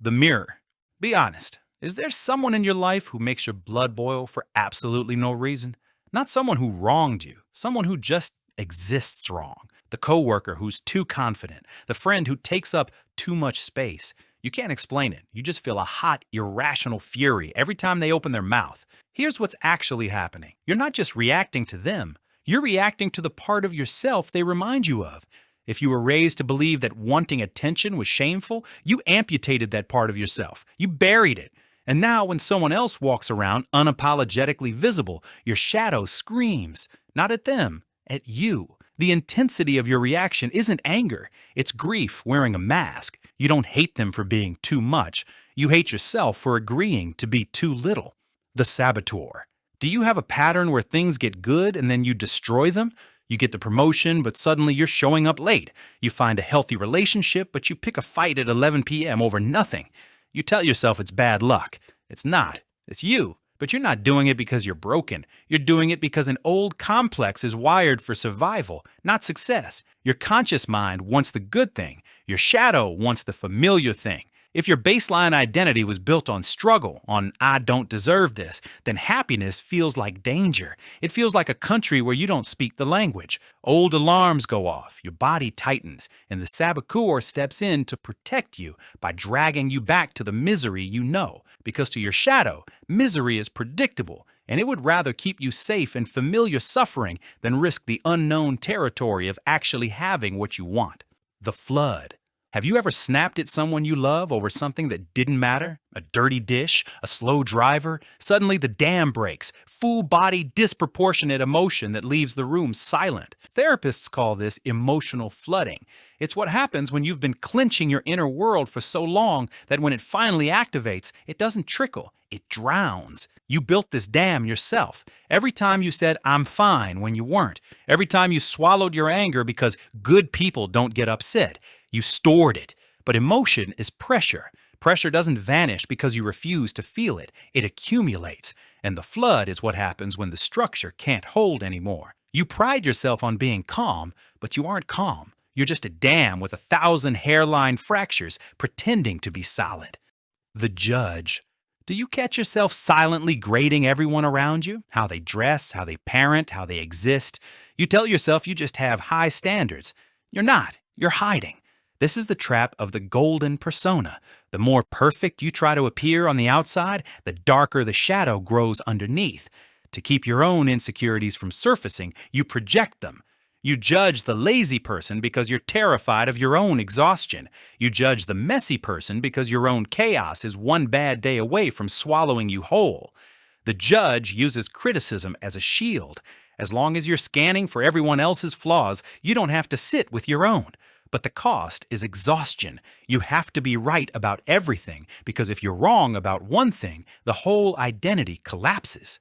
The mirror. Be honest. Is there someone in your life who makes your blood boil for absolutely no reason? Not someone who wronged you, someone who just exists wrong. The coworker who's too confident, the friend who takes up too much space. You can't explain it. You just feel a hot, irrational fury every time they open their mouth. Here's what's actually happening. You're not just reacting to them. You're reacting to the part of yourself they remind you of. If you were raised to believe that wanting attention was shameful, you amputated that part of yourself. You buried it. And now when someone else walks around unapologetically visible, your shadow screams, not at them, at you. The intensity of your reaction isn't anger. It's grief wearing a mask. You don't hate them for being too much. You hate yourself for agreeing to be too little. The saboteur. Do you have a pattern where things get good and then you destroy them? You get the promotion, but suddenly you're showing up late. You find a healthy relationship, but you pick a fight at 11 p.m. over nothing. You tell yourself it's bad luck. It's not. It's you. But you're not doing it because you're broken. You're doing it because an old complex is wired for survival, not success. Your conscious mind wants the good thing. Your shadow wants the familiar thing. If your baseline identity was built on struggle, on I don't deserve this, then happiness feels like danger. It feels like a country where you don't speak the language. Old alarms go off, your body tightens, and the saboteur steps in to protect you by dragging you back to the misery you know. Because to your shadow, misery is predictable, and it would rather keep you safe in familiar suffering than risk the unknown territory of actually having what you want. The flood. Have you ever snapped at someone you love over something that didn't matter? A dirty dish? A slow driver? Suddenly the dam breaks. Full-body, disproportionate emotion that leaves the room silent. Therapists call this emotional flooding. It's what happens when you've been clenching your inner world for so long that when it finally activates, it doesn't trickle. It drowns. You built this dam yourself. Every time you said, I'm fine, when you weren't. Every time you swallowed your anger because good people don't get upset. You stored it. But emotion is pressure. Pressure doesn't vanish because you refuse to feel it. It accumulates. And the flood is what happens when the structure can't hold anymore. You pride yourself on being calm, but you aren't calm. You're just a dam with 1,000 hairline fractures pretending to be solid. The judge. Do you catch yourself silently grading everyone around you? How they dress, how they parent, how they exist? You tell yourself you just have high standards. You're not. You're hiding. This is the trap of the golden persona. The more perfect you try to appear on the outside, the darker the shadow grows underneath. To keep your own insecurities from surfacing, you project them. You judge the lazy person because you're terrified of your own exhaustion. You judge the messy person because your own chaos is one bad day away from swallowing you whole. The judge uses criticism as a shield. As long as you're scanning for everyone else's flaws, you don't have to sit with your own. But the cost is exhaustion. You have to be right about everything because if you're wrong about one thing, the whole identity collapses.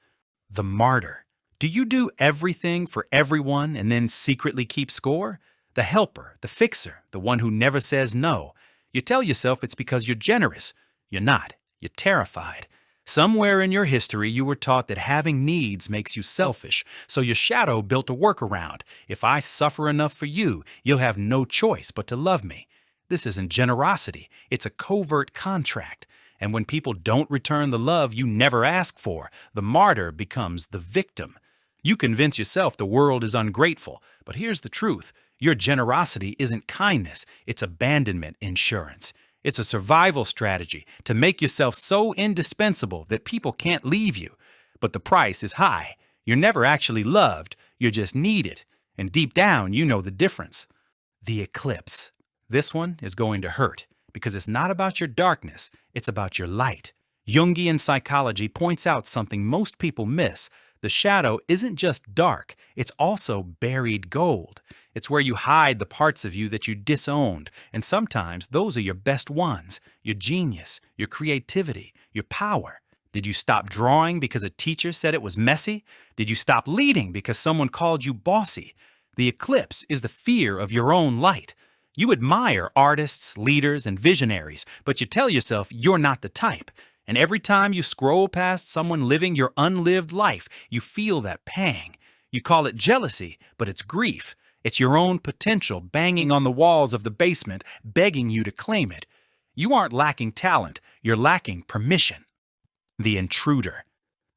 The martyr. Do you do everything for everyone and then secretly keep score? The helper, the fixer, the one who never says no. You tell yourself it's because you're generous. You're not. You're terrified. Somewhere in your history, you were taught that having needs makes you selfish, so your shadow built a workaround. If I suffer enough for you, you'll have no choice but to love me. This isn't generosity. It's a covert contract. And when people don't return the love you never asked for, the martyr becomes the victim. You convince yourself the world is ungrateful, but here's the truth. Your generosity isn't kindness, it's abandonment insurance. It's a survival strategy to make yourself so indispensable that people can't leave you. But the price is high. You're never actually loved, you're just needed. And deep down, you know the difference. The eclipse. This one is going to hurt because it's not about your darkness, it's about your light. Jungian psychology points out something most people miss. The shadow isn't just dark, it's also buried gold. It's where you hide the parts of you that you disowned, and sometimes those are your best ones, your genius, your creativity, your power. Did you stop drawing because a teacher said it was messy? Did you stop leading because someone called you bossy? The eclipse is the fear of your own light. You admire artists, leaders, and visionaries, but you tell yourself you're not the type. And every time you scroll past someone living your unlived life, you feel that pang. You call it jealousy, but it's grief. It's your own potential banging on the walls of the basement, begging you to claim it. You aren't lacking talent, you're lacking permission. The intruder.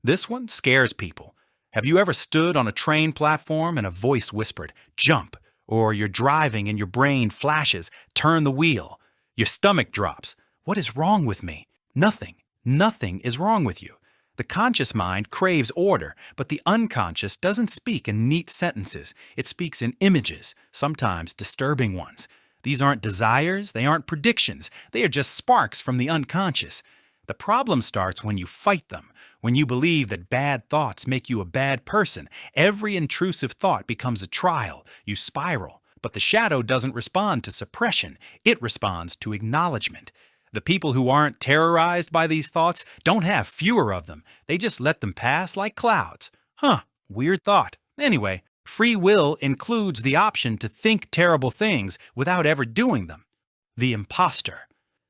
This one scares people. Have you ever stood on a train platform and a voice whispered, "Jump," or you're driving and your brain flashes, "Turn the wheel." Your stomach drops. What is wrong with me? Nothing. Nothing is wrong with you. The conscious mind craves order, but the unconscious doesn't speak in neat sentences. It speaks in images, sometimes disturbing ones. These aren't desires, they aren't predictions, they are just sparks from the unconscious. The problem starts when you fight them, when you believe that bad thoughts make you a bad person. Every intrusive thought becomes a trial. You spiral. But the shadow doesn't respond to suppression. It responds to acknowledgement. The people who aren't terrorized by these thoughts don't have fewer of them. They just let them pass like clouds. Weird thought. Anyway, free will includes the option to think terrible things without ever doing them. The imposter.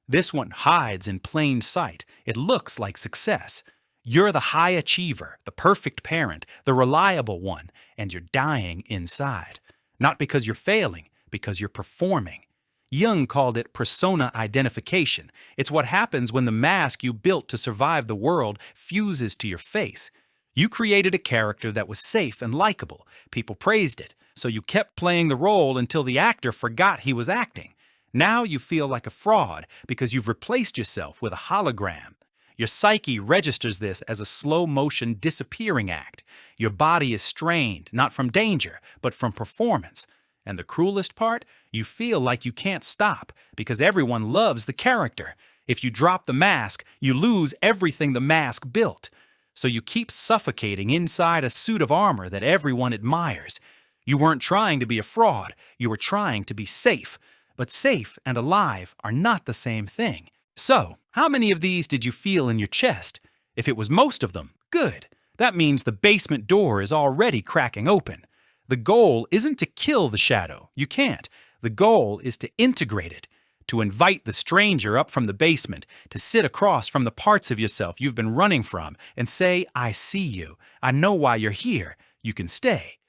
This one hides in plain sight. It looks like success. You're the high achiever, the perfect parent, the reliable one, and you're dying inside. Not because you're failing, because you're performing. Jung called it persona identification. It's what happens when the mask you built to survive the world fuses to your face. You created a character that was safe and likable. People praised it, so you kept playing the role until the actor forgot he was acting. Now you feel like a fraud because you've replaced yourself with a hologram. Your psyche registers this as a slow-motion disappearing act. Your body is strained, not from danger, but from performance. And the cruelest part? You feel like you can't stop because everyone loves the character. If you drop the mask, you lose everything the mask built. So you keep suffocating inside a suit of armor that everyone admires. You weren't trying to be a fraud. You were trying to be safe. But safe and alive are not the same thing. So, how many of these did you feel in your chest? If it was most of them, good. That means the basement door is already cracking open. The goal isn't to kill the shadow. You can't. The goal is to integrate it, to invite the stranger up from the basement, to sit across from the parts of yourself you've been running from and say, "I see you. I know why you're here. You can stay."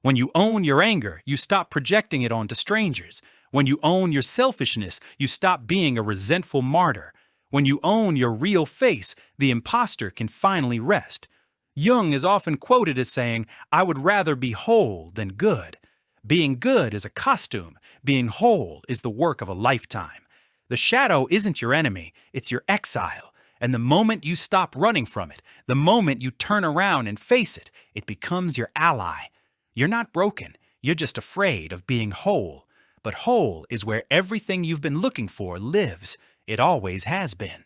When you own your anger, you stop projecting it onto strangers. When you own your selfishness, you stop being a resentful martyr. When you own your real face, the imposter can finally rest. Jung is often quoted as saying, "I would rather be whole than good." Being good is a costume. Being whole is the work of a lifetime. The shadow isn't your enemy, it's your exile. And the moment you stop running from it, the moment you turn around and face it, it becomes your ally. You're not broken, you're just afraid of being whole. But whole is where everything you've been looking for lives. It always has been.